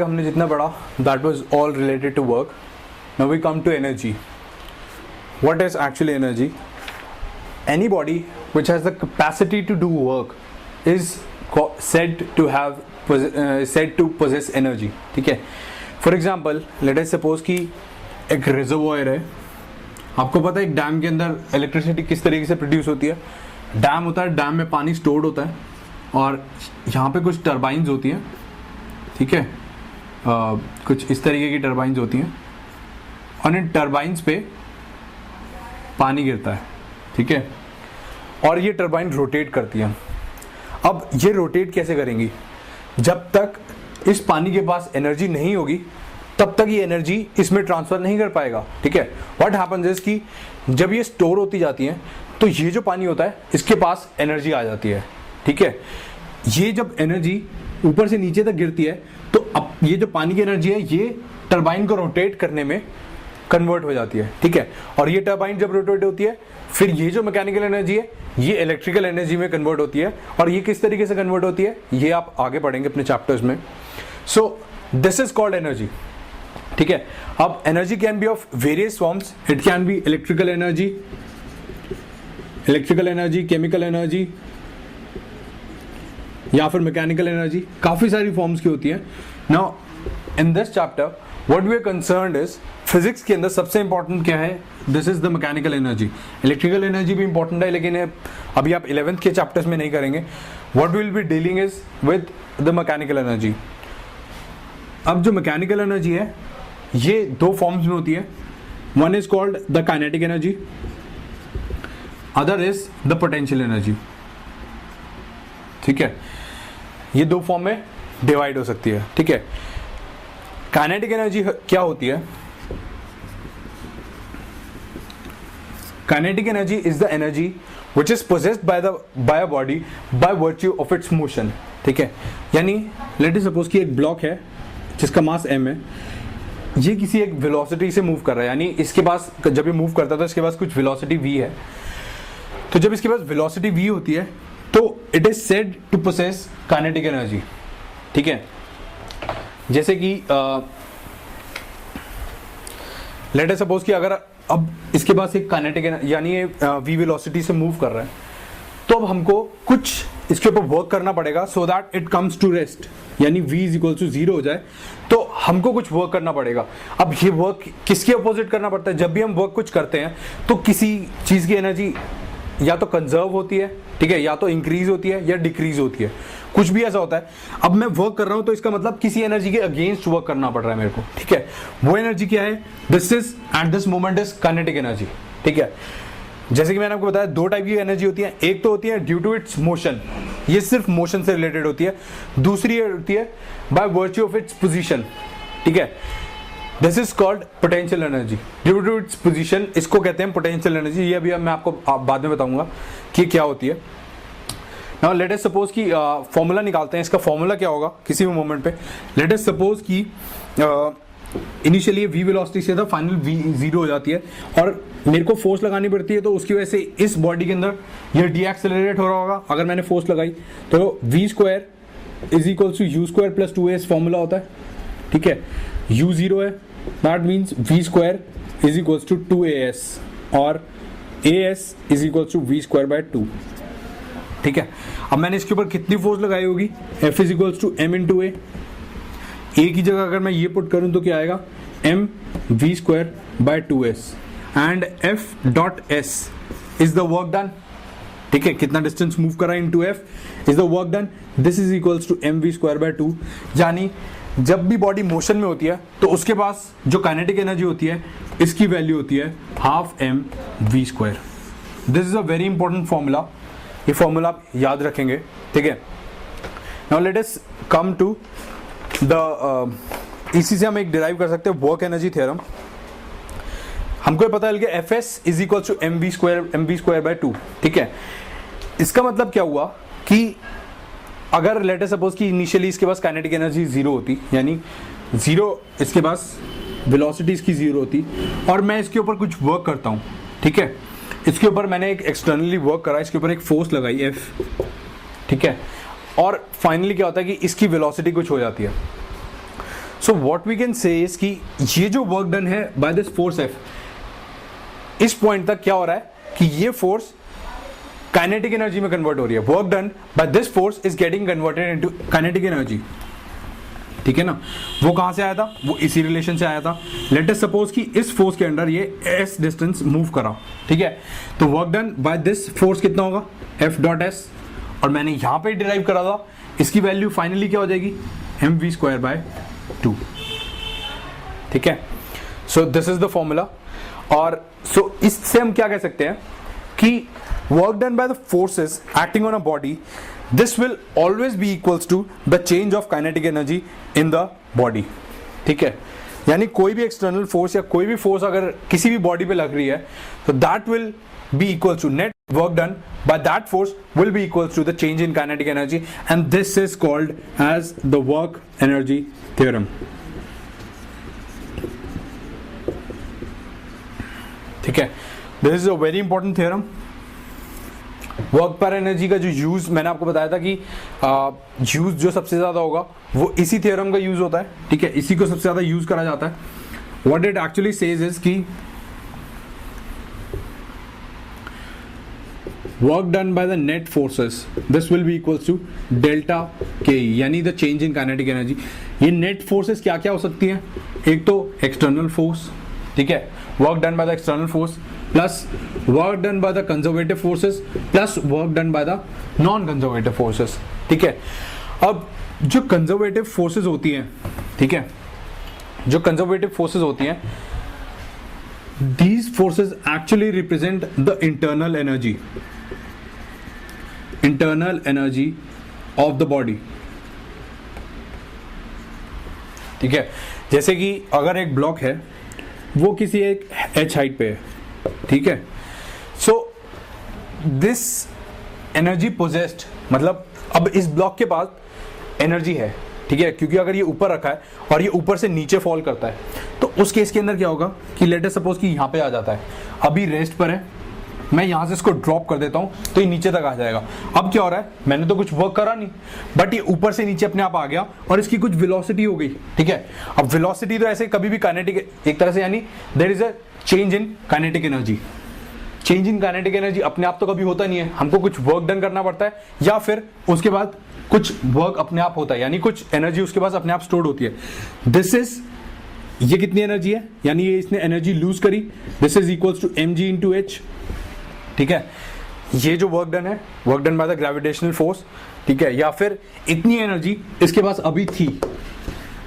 हमने जितना पढ़ा that was all related to work. Now we come to energy. What is actually energy? Any body which has the capacity to do work is said to possess energy. ठीक है. For example let us suppose कि एक reservoir है. आपको पता है एक dam के अंदर इलेक्ट्रिसिटी किस तरीके से प्रोड्यूस होती है. डैम होता है, डैम में पानी स्टोर्ड होता है और यहाँ पे कुछ टर्बाइंस होती हैं. ठीक है. कुछ इस तरीके की टर्बाइंस होती हैं और इन टर्बाइंस पे पानी गिरता है. ठीक है. और ये टर्बाइन रोटेट करती है. अब ये रोटेट कैसे करेंगी? जब तक इस पानी के पास एनर्जी नहीं होगी तब तक ये एनर्जी इसमें ट्रांसफर नहीं कर पाएगा. ठीक है. व्हाट हैपेंस इज कि जब ये स्टोर होती जाती है तो ये जो पानी होता है इसके पास एनर्जी आ जाती है. ठीक है. ये जब एनर्जी ऊपर से नीचे तक गिरती है तो अब ये जो पानी की एनर्जी है ये टरबाइन को रोटेट करने में कन्वर्ट हो जाती है. ठीक है. और ये टरबाइन जब रोटेट होती है फिर ये जो मैकेनिकल एनर्जी है ये इलेक्ट्रिकल एनर्जी में कन्वर्ट होती है. और ये किस तरीके से कन्वर्ट होती है ये आप आगे पढ़ेंगे अपने चैप्टर्स में. सो दिस इज कॉल्ड एनर्जी. ठीक है. अब energy can be of various forms. It can be electrical energy, chemical energy या फिर मैकेनिकल एनर्जी. काफी सारी फॉर्म्स की होती है. Now in this chapter what we are concerned is physics के अंदर सबसे इंपॉर्टेंट क्या है? This is the mechanical energy. Electrical energy भी इंपॉर्टेंट है लेकिन अभी आप 11th के चैप्टर्स में नहीं करेंगे. What we will be dealing is with the mechanical energy. अब जो मैकेनिकल एनर्जी है ये दो फॉर्म्स में होती है. One is called the kinetic energy, other is the potential energy. ठीक है. ये दो फॉर्म में डिवाइड हो सकती है. ठीक है. काइनेटिक एनर्जी क्या होती है? Kinetic energy is the energy which is possessed by a body by virtue of its motion. ठीक है. यानी लेट अस सपोज कि एक ब्लॉक है जिसका मास m है. ये किसी एक वेलोसिटी से मूव कर रहा है. यानी इसके पास जब ये मूव करता है तो इसके पास कुछ वेलोसिटी v है. तो जब इसके पास वेलोसिटी v होती है तो it is said to possess kinetic energy. ठीक है. जैसे कि लेट अस सपोज कि अगर अब इसके पास एक काइनेटिक यानी ये v वेलोसिटी से मूव कर रहा है तो अब हमको कुछ इसके ऊपर वर्क करना पड़ेगा so that it comes to rest. यानी v इज इक्वल टू 0 हो जाए तो हमको कुछ वर्क करना पड़ेगा. अब ये वर्क किसके अपोजिट करना पड़ता है? जब भी हम वर्क कुछ करते हैं तो किसी चीज की एनर्जी या तो कंजर्व होती है. ठीक है. या तो इंक्रीज होती है या डिक्रीज होती है. कुछ भी ऐसा होता है. अब मैं वर्क कर रहा हूं तो इसका मतलब किसी एनर्जी के अगेंस्ट वर्क करना पड़ रहा है मेरे को. ठीक है. वो एनर्जी क्या है? This is at this moment is kinetic energy. ठीक है. जैसे कि मैंने आपको बताया दो टाइप की एनर्जी होती है. एक तो होती है ड्यू टू इट्स मोशन, ये सिर्फ मोशन से रिलेटेड होती है. दूसरी होती है by virtue of its position. ठीक है. This is called potential energy due to its position. इसको कहते हैं पोटेंशियल एनर्जी. ये अभी मैं आपको बाद में बताऊंगा कि क्या होती है. नाउ लेट अस सपोज कि फॉर्मूला निकालते हैं. इसका फॉर्मूला क्या होगा किसी भी मोमेंट पे? लेट अस सपोज कि इनिशियली v वेलोसिटी से था, फाइनल v 0 हो जाती है और मेरे को फोर्स लगानी पड़ती है. तो उसकी वजह से इस बॉडी के अंदर ये डीएक्सेलरेट हो रहा होगा. अगर मैंने फोर्स लगाई तो v square is equal to u square plus 2as formula होता है. ठीक है. u 0 है that means v square is equal to 2as और as is equal to v square by 2. ठीक है. अब मैंने इसके ऊपर कितनी फोर्स लगाई होगी? F is equal to m into a. की जगह अगर मैं ये पुट करूं तो क्या आएगा? m v square by 2s and f dot s is the work done. ठीक है. कितना डिस्टेंस मूव करा into f is the work done. This is equal to m v square by 2. यानी जब भी बॉडी मोशन में होती है तो उसके पास जो काइनेटिक एनर्जी होती है इसकी वैल्यू होती है half m v square. This is a very important formula. ये फॉर्मूला आप याद रखेंगे. ठीक है. Now let us come to the इसी से हम एक डिराइव कर सकते हैं वर्क एनर्जी थ्योरम. हमको पता है कि Fs is equal to M we square by 2. ठीक है. इसका मतलब क्या हुआ कि अगर लेट अस सपोज कि इनिशियली इसके पास काइनेटिक एनर्जी 0 होती, यानी 0 इसके पास वेलोसिटी इसकी 0 होती और मैं इसके ऊपर कुछ वर्क करता हूँ. ठीक है. इसके ऊपर मैंने एक एक्सटर्नली वर्क करा, इसके ऊपर एक फोर्स लगाई F. ठीक है. और फाइनली क्या होता है कि इसकी वेलोसिटी कुछ हो जाती है. So what we can say is कि ये जो वर्क डन है बाय दिस फोर्स एफ, इस पॉइंट तक क्या हो रहा है कि ये फोर्स काइनेटिक एनर्जी में कन्वर्ट हो रही है. Work done by this force is getting converted into kinetic energy. ठीक है ना. वो कहां से आया था, वो इसी रिलेशन से आया था. लेट अस सपोज कि इस फोर्स के अंडर ये s डिस्टेंस मूव करा. ठीक है, तो work done by this force कितना होगा, F डॉट S, और मैंने यहां पे डिराइव करा था, इसकी वैल्यू फाइनली क्या हो जाएगी, mv²/2. ठीक है, so this is the formula. और सो इससे हम क्या कह सकते हैं कि work done by the forces acting on a body, this will always be equals to the change of kinetic energy in the body. ठीक है, यानी कोई भी एक्सटर्नल फोर्स या कोई भी फोर्स अगर किसी भी बॉडी पे लग रही है तो that will be equals to net work done by that force will be equals to the change in kinetic energy, and this is called as the work energy theorem. ठीक है, this is a very important theorem. Work पर energy का जो use मैंने आपको बताया था कि यूज जो सबसे ज्यादा होगा वो इसी थ्योरम का यूज होता है. ठीक है, इसी को सबसे ज्यादा यूज करा जाता है. What it actually says is कि work done by the net forces this will be equals to delta K, यानी the change in kinetic energy. ये नेट फोर्सेस क्या क्या हो सकती हैं, एक तो एक्सटर्नल फोर्स, ठीक है, work done by the external force plus work done by the conservative forces plus work done by the non conservative forces. ठीक है, अब जो कंजर्वेटिव फोर्सेस होती हैं, ठीक है, जो कंजर्वेटिव फोर्सेस होती हैं, these forces actually represent the internal energy of the body. ठीक है, जैसे कि अगर एक ब्लॉक है वो किसी एक h हाइट पे है. ठीक है, सो दिस एनर्जी पोजेस्ड, मतलब अब इस ब्लॉक के पास एनर्जी है. ठीक है, क्योंकि अगर ये ऊपर रखा है और ये ऊपर से नीचे फॉल करता है तो उस केस के अंदर क्या होगा कि लेट अस सपोज कि यहाँ पे आ जाता है, अभी रेस्ट पर है, मैं यहाँ से इसको ड्रॉप कर देता हूँ तो ये नीचे तक आ जाएगा. अब क्या हो रहा है, मैंने तो कुछ वर्क करा नहीं, बट ये ऊपर से नीचे अपने आप आ गया और इसकी कुछ वेलोसिटी हो गई. ठीक है, अब वेलोसिटी तो ऐसे कभी भी काइनेटिक एक तरह से, यानी there is a change in kinetic energy. Change in kinetic energy अपने आप तो कभी होता नहीं है, हमको कुछ वर्क डन करना पड़ता है या फिर उसके बाद कुछ वर्क अपने आप होता है, यानी कुछ एनर्जी उसके पास अपने आप स्टोर्ड होती है. दिस इज, ये कितनी एनर्जी है, यानी ये इसने एनर्जी लूज करी, this is equals to mg into H. ठीक है, ये जो वर्क डन है, work done by the gravitational force. ठीक है, या फिर इतनी एनर्जी इसके पास अभी थी,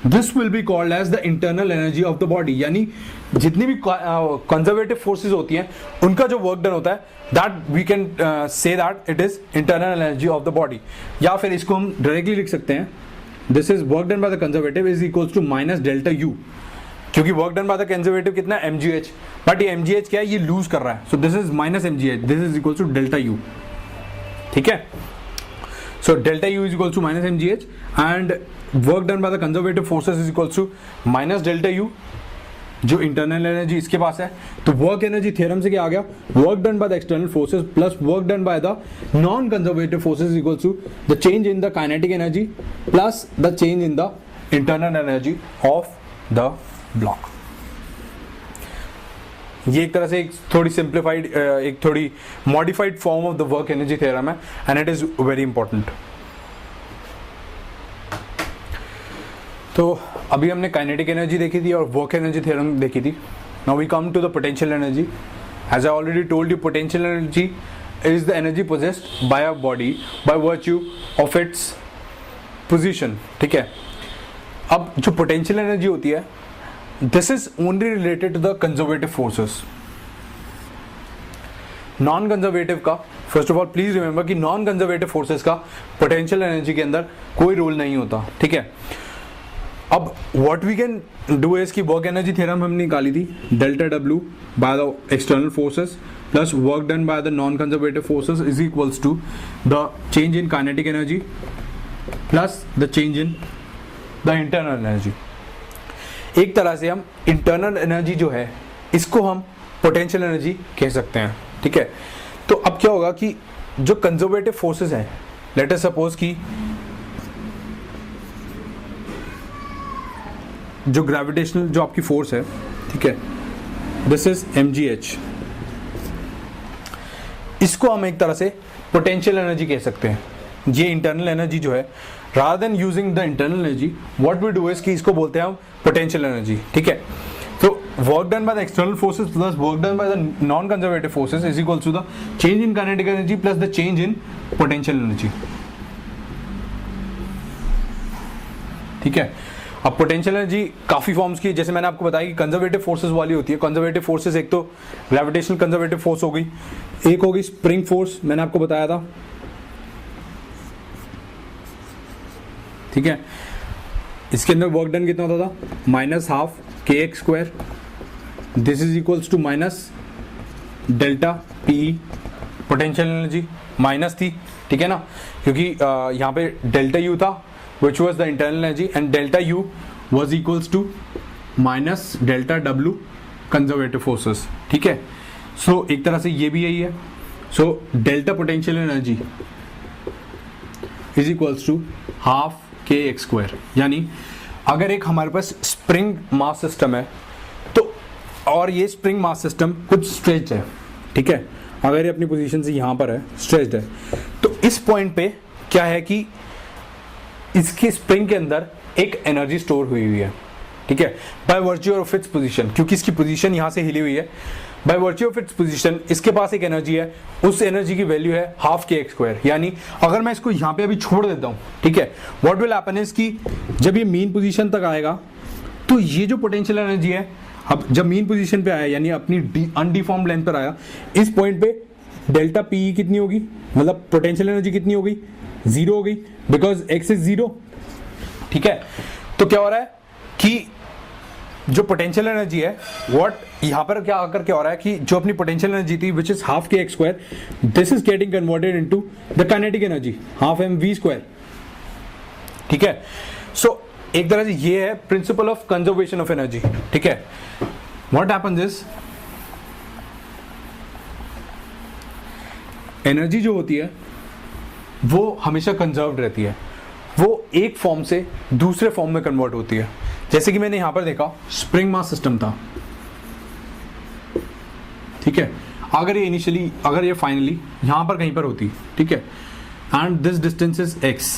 this will be called as the internal energy of the body. यानी जितनी भी कंजर्वेटिव फोर्सेस होती हैं उनका जो वर्क डन होता है, that we can say that it is internal energy of the body. या फिर इसको हम डायरेक्टली लिख सकते हैं, this is work done by the conservative is equals to minus delta U, क्योंकि work done by the conservative कितना है, mgh, बट ये mgh क्या है, ये लूज कर रहा है, so this is minus mgh, this is equals to delta U. ठीक है, so delta u is equals to minus mgh and work done by the conservative forces is equals to minus delta u, जो internal energy इसके पास है. तो work energy theorem से क्या आ गया, work done by the external forces plus work done by the non conservative forces equals to the change in the kinetic energy plus the change in the internal energy of the block. ये एक तरह से एक थोड़ी simplified, एक थोड़ी modified form of the work energy theorem है, and it is very important. तो अभी हमने काइनेटिक एनर्जी देखी थी और वर्क एनर्जी थ्योरम देखी थी. Now we come to the potential energy. As I already told you, potential energy is the energy possessed by a body by virtue of its position. ठीक है, अब जो potential energy होती है, this is only related to the conservative forces. Non conservative का, first of all please remember कि non conservative forces का potential energy के अंदर कोई रोल नहीं होता. ठीक है, अब what we can do is कि वर्क एनर्जी थ्योरम हमने निकाली थी, delta W by the external forces plus work done by the non conservative forces is equals to the change in kinetic energy plus the change in the internal energy. एक तरह से हम internal energy जो है इसको हम potential energy कह सकते हैं. ठीक है, तो अब क्या होगा कि जो कंजर्वेटिव फोर्सेस हैं, लेट अस सपोज कि जो ग्रेविटेशनल जो आपकी फोर्स है, ठीक है, दिस इज mgh, इसको हम एक तरह से पोटेंशियल एनर्जी कह सकते हैं। ये इंटरनल एनर्जी जो है, rather than using the internal energy, what we do is कि इसको बोलते हैं हम पोटेंशियल एनर्जी, ठीक है। तो work done by the external forces plus work done by the non conservative forces is equal to the change in kinetic energy plus the change in potential energy, ठीक है। अब पोटेंशियल एनर्जी काफी forms की, जैसे मैंने आपको बताया कि कंजर्वेटिव फोर्सेस वाली होती है। कंजर्वेटिव फोर्सेस एक तो ग्रेविटेशनल कंजर्वेटिव फोर्स हो गई, एक होगी स्प्रिंग फोर्स, मैंने आपको बताया था, ठीक है। इसके अंदर वर्क डन कितना होता था, माइनस हाफ के x square, this is equals to minus delta P, potential energy minus थी, ठीक है ना, क्योंकि यहाँ पे डेल्टा यू था which was the internal energy and delta u was equals to minus delta w conservative forces, ठीक है। सो एक तरह से ये भी यही है। So delta potential energy is equals to half के एक्स स्क्वायर, यानी अगर एक हमारे पास स्प्रिंग मास सिस्टम है तो, और ये स्प्रिंग मास सिस्टम कुछ स्ट्रेच्ड है, ठीक है, अगर ये अपनी पोजीशन से यहाँ पर है, स्ट्रेच्ड है, तो इस पॉइंट पे क्या है कि इसकी स्प्रिंग के अंदर एक एनर्जी स्टोर हुई हुई है, ठीक है, by virtue of its position, क्योंकि इसकी पोजीशन यहां से हिली हुई है, by virtue of its position इसके पास एक एनर्जी है, उस एनर्जी की वैल्यू है हाफ के एक्स स्क्वायर। यानी अगर मैं इसको यहां पे अभी छोड़ देता हूं, ठीक है, व्हाट विल हैपन इज कि जब ये मीन पोजीशन तक आएगा तो ये जो पोटेंशियल एनर्जी है, अब जब मीन पोजीशन पे आया यानी अपनी अनडिफॉर्म लेंथ पर आया, इस पॉइंट पे डेल्टा पी कितनी होगी, मतलब पोटेंशियल एनर्जी कितनी हो गई, जीरो हो गई, बिकॉज एक्स इज जीरो, ठीक है। तो क्या हो रहा है कि जो पोटेंशियल एनर्जी है, व्हाट यहां पर क्या आकर क्या हो रहा है कि जो अपनी पोटेंशियल एनर्जी थी विच इज हाफ के x square, this is getting converted into the kinetic energy half M we square, ठीक है। सो एक तरह से ये है principle of conservation of energy, ठीक है। व्हाट हैपेंस इज एनर्जी जो होती है वो हमेशा कंजर्व्ड रहती है, वो एक फॉर्म से दूसरे फॉर्म में कन्वर्ट होती है। जैसे कि मैंने यहां पर देखा स्प्रिंग मास सिस्टम था, ठीक है, अगर ये इनिशियली, अगर ये फाइनली यहां पर कहीं पर होती, ठीक है, and this distance is x,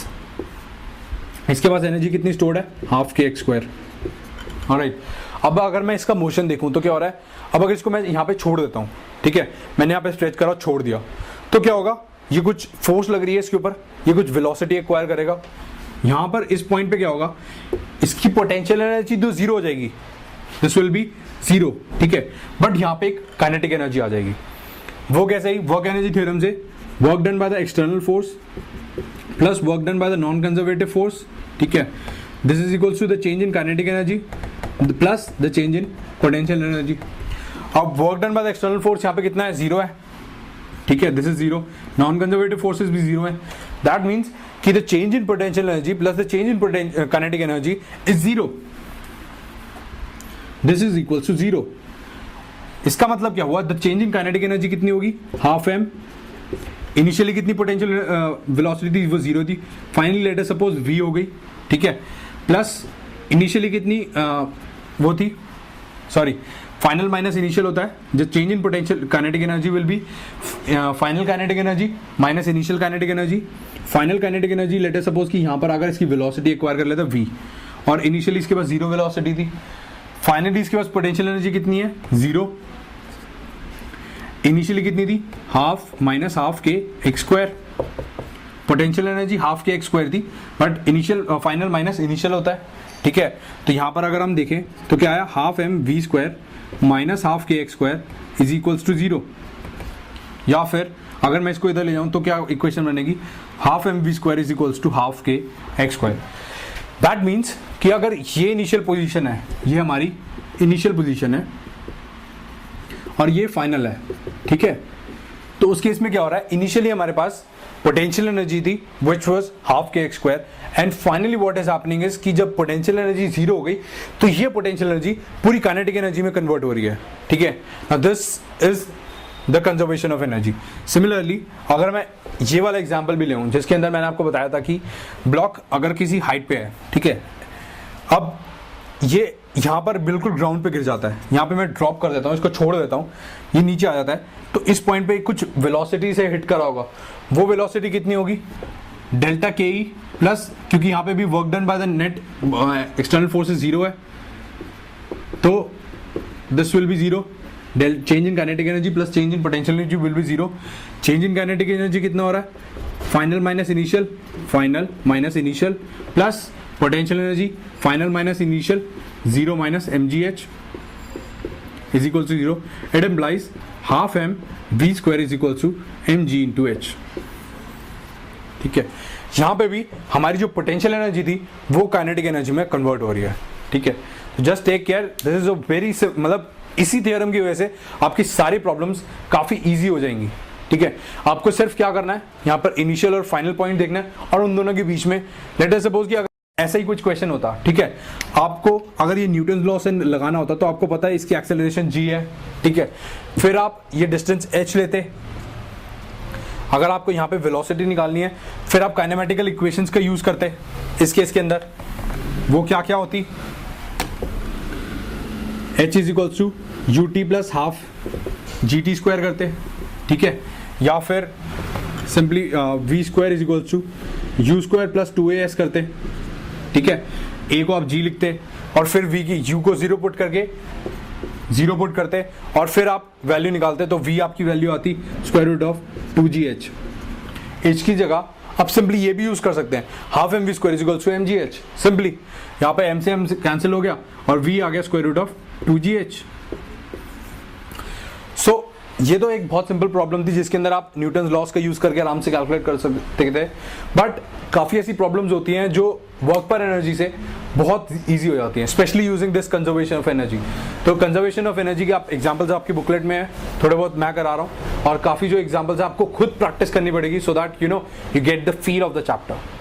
इसके पास एनर्जी कितनी स्टोर्ड है, हाफ के एक्स स्क्वायर, ऑलराइट। अब अगर मैं इसका मोशन देखूं तो क्या हो रहा है, अब अगर इसको मैं यहां पे छोड़ देता हूं, ठीक है, मैंने यहां पे स्ट्रेच करा, छोड़ दिया, तो क्या होगा, ये कुछ फोर्स लग रही है इसके ऊपर, ये कुछ वेलोसिटी एक्वायर करेगा, यहां पर इस पॉइंट पे क्या होगा, इसकी पोटेंशियल एनर्जी तो जीरो हो जाएगी, दिस विल बी जीरो, ठीक है, बट यहां पे एक काइनेटिक एनर्जी आ जाएगी। वो कैसे ही, वर्क एनर्जी थ्योरम से work done by the external force plus work done by the non conservative force, ठीक है, this is equals to the change in kinetic energy plus the change in potential energy. अब work done by the external force यहाँ पे कितना है, zero है, ठीक है, this is zero, non conservative forces भी जीरो है, दैट मीन्स कि the change in potential energy plus the change in kinetic energy is zero, this is equals to zero. इसका मतलब क्या हुआ, the change in kinetic energy कितनी होगी, half M, initially कितनी पोटेंशियल वेलोसिटी थी, वो जीरो थी, finally let us suppose V हो गई, ठीक है, प्लस इनिशियली कितनी वो थी, सॉरी, फाइनल माइनस इनिशियल होता है, जो change in potential kinetic energy will be final kinetic energy minus initial kinetic energy. Final kinetic energy late us suppose कि यहाँ पर अगर इसकी वेलोसिटी एक्वायर कर लेता v, और इनिशियली इसके पास जीरो वेलोसिटी थी, फाइनली इसके पास पोटेंशियल एनर्जी कितनी है, जीरो, इनिशियली कितनी थी, हाफ माइनस हाफ के x square, potential energy half के एक्स स्क्वायर थी, but initial final minus initial होता है, ठीक है। तो यहाँ पर अगर हम देखें तो क्या आया, half M we square minus half के x square is equals to zero, या फिर अगर मैं इसको इधर ले जाऊं तो क्या इक्वेशन बनेगी, half M we square is equals to half के एक्स स्क्वायर। दैट मीन्स कि अगर ये इनिशियल पोजीशन है, ये हमारी इनिशियल पोजीशन है और ये फाइनल है, ठीक है, तो उस केस में क्या हो रहा है, इनिशियली हमारे पास पोटेंशियल एनर्जी थी विच वाज हाफ के x square, and finally what is happening is कि जब पोटेंशियल एनर्जी जीरो हो गई तो ये पोटेंशियल एनर्जी पूरी काइनेटिक एनर्जी में कन्वर्ट हो रही है, ठीक है। Now this is the conservation of energy. Similarly अगर मैं ये वाला एग्जांपल भी लूं जिसके अंदर मैंने आपको बताया था कि ब्लॉक अगर किसी हाइट पे है, ठीक है, अब ये यहाँ पर बिल्कुल ग्राउंड पे गिर जाता है, यहाँ पे मैं ड्रॉप कर देता हूँ, इसको छोड़ देता हूँ, ये नीचे आ जाता है, तो इस पॉइंट पे कुछ वेलोसिटी से हिट करा होगा, वो वेलोसिटी कितनी होगी, डेल्टा के ई प्लस, क्योंकि यहाँ पे भी work done by the net external forces zero है, तो this will B zero, change in kinetic energy plus change in potential energy will be zero. Change in kinetic energy कितना हो रहा है, final minus initial plus potential energy final minus initial, zero minus mgh is equal to 0. It implies half m v square is equal to mg into h. ठीक है, यहाँ पे भी हमारी जो पोटेंशियल एनर्जी थी वो काइनेटिक एनर्जी में कन्वर्ट हो रही है। ठीक है, just take care, this is a very, मतलब इसी थ्योरम की वजह से आपकी सारी प्रॉब्लम्स काफी इजी हो जाएंगी। ठीक है, आपको सिर्फ क्या करना है, यहाँ पर इनिशियल और फाइनल पॉइंट देखना है, और उन दोनों के बीच में लेट अस सपोज कि अगर ऐसा ही कुछ क्वेश्चन होता, ठीक है, आपको अगर ये न्यूटन लॉ से लगाना होता तो आपको पता है इसकी एक्सेलरेशन g है। ठीक है, फिर आप ये डिस्टेंस h लेते, अगर आपको यहाँ पे वेलोसिटी निकालनी है, फिर आप काइनेमेटिकल इक्वेशंस का यूज करते इस केस के अंदर, वो क्या क्या होती, h is equals to U T plus half G T square करते। ठीक है, या फिर simply V square is equals to U square plus 2as करते। ठीक है, a को आप g लिखते और फिर v की u को 0 पुट करके 0 पुट करते और फिर आप वैल्यू निकालते, तो v आपकी वैल्यू आती square root of 2gh। h की जगह आप सिंपली ये भी यूज कर सकते हैं, half M we square is equals to mgh। Simply यहाँ पे m से m कैंसिल हो गया और v आ गया स्क्वायर रूट ऑफ 2gh। सो ये तो एक बहुत सिंपल प्रॉब्लम थी जिसके अंदर आप न्यूटन लॉस का यूज करके आराम से कैलकुलेट कर सकते थे, बट काफी ऐसी प्रॉब्लम्स होती हैं जो वर्क पर एनर्जी से बहुत इजी हो जाती हैं, specially using this conservation of energy. तो कंजर्वेशन ऑफ एनर्जी के आप एग्जांपल्स आपकी बुकलेट में है, थोड़े बहुत मैं करा रहा हूँ, और काफी जो एग्जांपल्स है आपको खुद प्रैक्टिस करनी पड़ेगी, so that you know you get the feel of the chapter.